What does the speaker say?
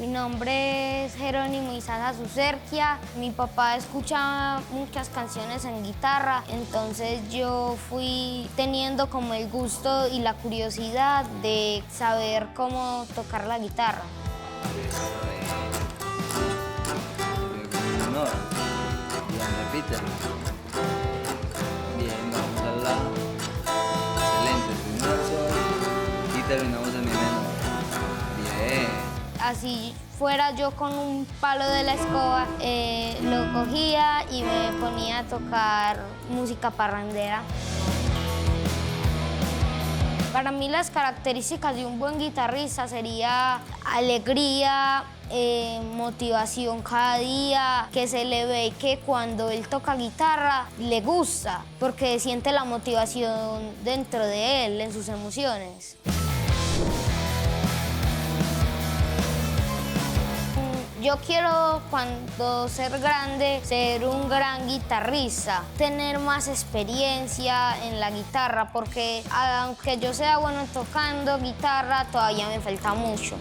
Mi nombre es Jerónimo Isaza Sucerquia. Mi papá escuchaba muchas canciones en guitarra, entonces yo fui teniendo como el gusto y la curiosidad de saber cómo tocar la guitarra. Luego y repite. Bien, vamos al lado. Excelente, primero sol y terminamos en mi menor. Bien. Así fuera yo con un palo de la escoba, lo cogía y me ponía a tocar música parrandera. Para mí las características de un buen guitarrista sería alegría, motivación cada día, que se le ve que cuando él toca guitarra le gusta, porque siente la motivación dentro de él, en sus emociones. Yo quiero, cuando ser grande, ser un gran guitarrista, tener más experiencia en la guitarra, porque aunque yo sea bueno tocando guitarra, todavía me falta mucho.